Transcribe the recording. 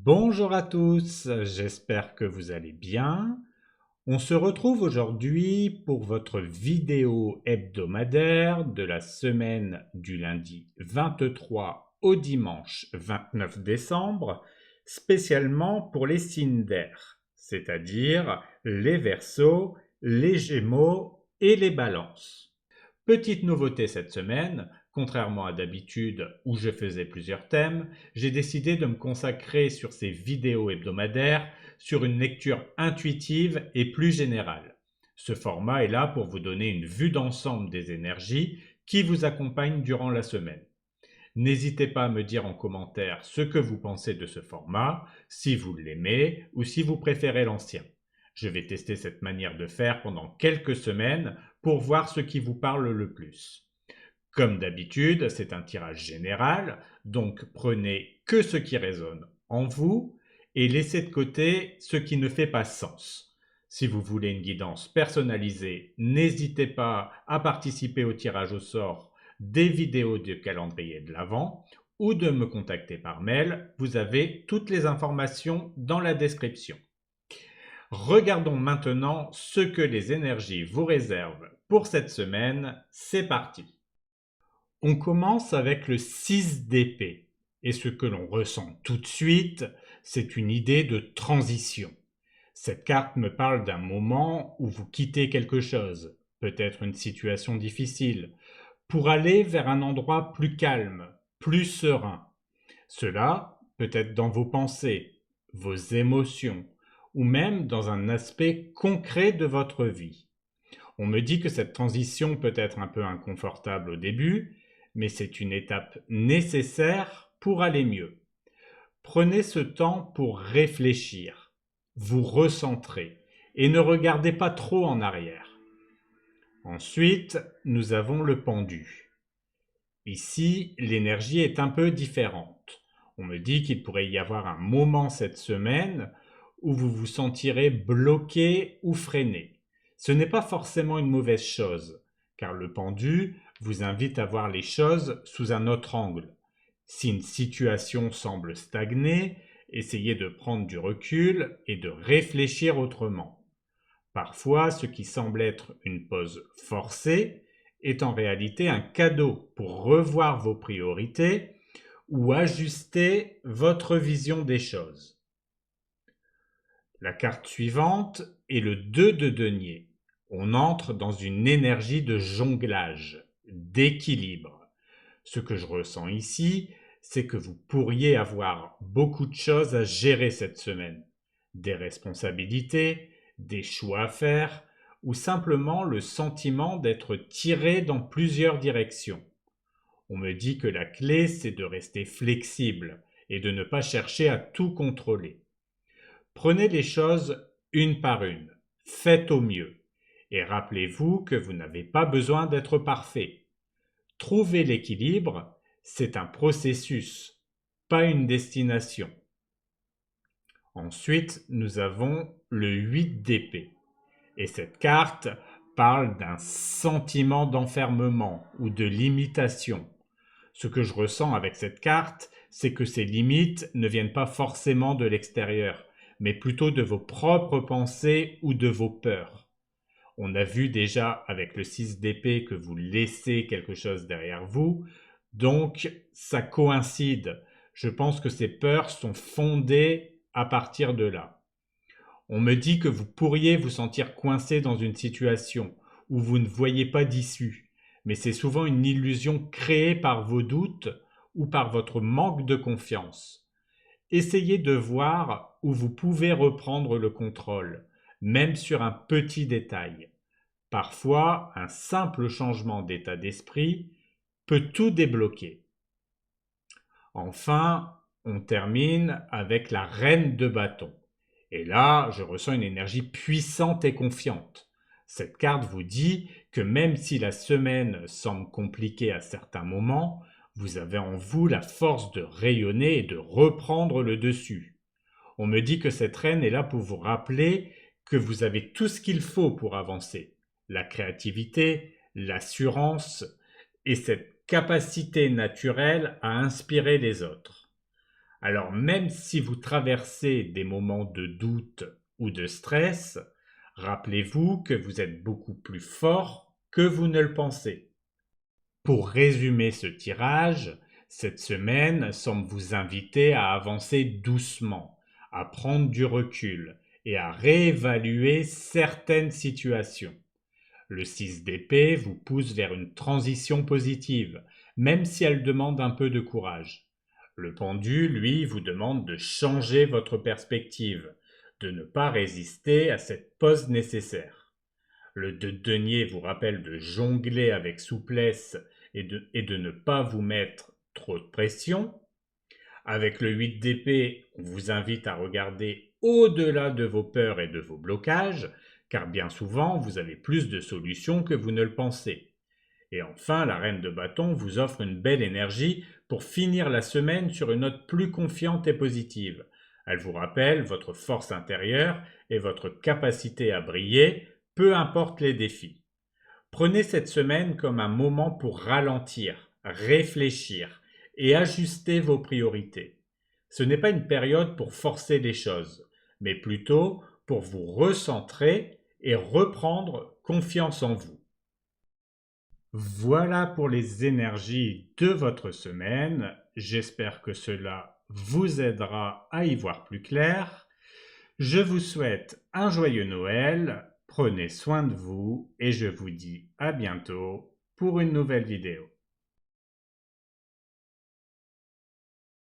Bonjour à tous, j'espère que vous allez bien. On se retrouve aujourd'hui pour votre vidéo hebdomadaire de la semaine du lundi 23 au dimanche 29 décembre, spécialement pour les signes d'air, c'est-à-dire les Verseaux, les Gémeaux et les Balances. Petite nouveauté cette semaine, contrairement à d'habitude où je faisais plusieurs thèmes, j'ai décidé de me consacrer sur ces vidéos hebdomadaires sur une lecture intuitive et plus générale. Ce format est là pour vous donner une vue d'ensemble des énergies qui vous accompagnent durant la semaine. N'hésitez pas à me dire en commentaire ce que vous pensez de ce format, si vous l'aimez ou si vous préférez l'ancien. Je vais tester cette manière de faire pendant quelques semaines pour voir ce qui vous parle le plus. Comme d'habitude, c'est un tirage général, donc prenez que ce qui résonne en vous et laissez de côté ce qui ne fait pas sens. Si vous voulez une guidance personnalisée, n'hésitez pas à participer au tirage au sort des vidéos du calendrier de l'Avent ou de me contacter par mail. Vous avez toutes les informations dans la description. Regardons maintenant ce que les énergies vous réservent pour cette semaine. C'est parti! On commence avec le 6 d'épée. Et ce que l'on ressent tout de suite, c'est une idée de transition. Cette carte me parle d'un moment où vous quittez quelque chose, peut-être une situation difficile, pour aller vers un endroit plus calme, plus serein. Cela peut être dans vos pensées, vos émotions, ou même dans un aspect concret de votre vie. On me dit que cette transition peut être un peu inconfortable au début, mais c'est une étape nécessaire pour aller mieux. Prenez ce temps pour réfléchir, vous recentrer et ne regardez pas trop en arrière. Ensuite, nous avons le pendu. Ici, l'énergie est un peu différente. On me dit qu'il pourrait y avoir un moment cette semaine où vous vous sentirez bloqué ou freiné. Ce n'est pas forcément une mauvaise chose, car le pendu vous invite à voir les choses sous un autre angle. Si une situation semble stagner, essayez de prendre du recul et de réfléchir autrement. Parfois, ce qui semble être une pause forcée est en réalité un cadeau pour revoir vos priorités ou ajuster votre vision des choses. La carte suivante est le 2 de denier. On entre dans une énergie de jonglage, d'équilibre. Ce que je ressens ici, c'est que vous pourriez avoir beaucoup de choses à gérer cette semaine. Des responsabilités, des choix à faire, ou simplement le sentiment d'être tiré dans plusieurs directions. On me dit que la clé, c'est de rester flexible et de ne pas chercher à tout contrôler. Prenez les choses une par une, faites au mieux, et rappelez-vous que vous n'avez pas besoin d'être parfait. Trouver l'équilibre, c'est un processus, pas une destination. Ensuite, nous avons le 8 d'épée. Et cette carte parle d'un sentiment d'enfermement ou de limitation. Ce que je ressens avec cette carte, c'est que ces limites ne viennent pas forcément de l'extérieur, mais plutôt de vos propres pensées ou de vos peurs. On a vu déjà avec le 6 d'épée que vous laissez quelque chose derrière vous, donc ça coïncide. Je pense que ces peurs sont fondées à partir de là. On me dit que vous pourriez vous sentir coincé dans une situation où vous ne voyez pas d'issue, mais c'est souvent une illusion créée par vos doutes ou par votre manque de confiance. Essayez de voir où vous pouvez reprendre le contrôle, même sur un petit détail. Parfois, un simple changement d'état d'esprit peut tout débloquer. Enfin, on termine avec la reine de bâton. Et là, je ressens une énergie puissante et confiante. Cette carte vous dit que même si la semaine semble compliquée à certains moments, vous avez en vous la force de rayonner et de reprendre le dessus. On me dit que cette reine est là pour vous rappeler que vous avez tout ce qu'il faut pour avancer. La créativité, l'assurance et cette capacité naturelle à inspirer les autres. Alors même si vous traversez des moments de doute ou de stress, rappelez-vous que vous êtes beaucoup plus fort que vous ne le pensez. Pour résumer ce tirage, cette semaine semble vous inviter à avancer doucement, à prendre du recul et à réévaluer certaines situations. Le 6 d'épée vous pousse vers une transition positive, même si elle demande un peu de courage. Le pendu, lui, vous demande de changer votre perspective, de ne pas résister à cette pause nécessaire. Le 2 de denier vous rappelle de jongler avec souplesse et de ne pas vous mettre trop de pression. Avec le 8 d'épée, on vous invite à regarder au-delà de vos peurs et de vos blocages, car bien souvent, vous avez plus de solutions que vous ne le pensez. Et enfin, la reine de bâton vous offre une belle énergie pour finir la semaine sur une note plus confiante et positive. Elle vous rappelle votre force intérieure et votre capacité à briller, peu importe les défis. Prenez cette semaine comme un moment pour ralentir, réfléchir et ajuster vos priorités. Ce n'est pas une période pour forcer les choses, mais plutôt pour vous recentrer et reprendre confiance en vous. Voilà pour les énergies de votre semaine. J'espère que cela vous aidera à y voir plus clair. Je vous souhaite un joyeux Noël, prenez soin de vous et je vous dis à bientôt pour une nouvelle vidéo.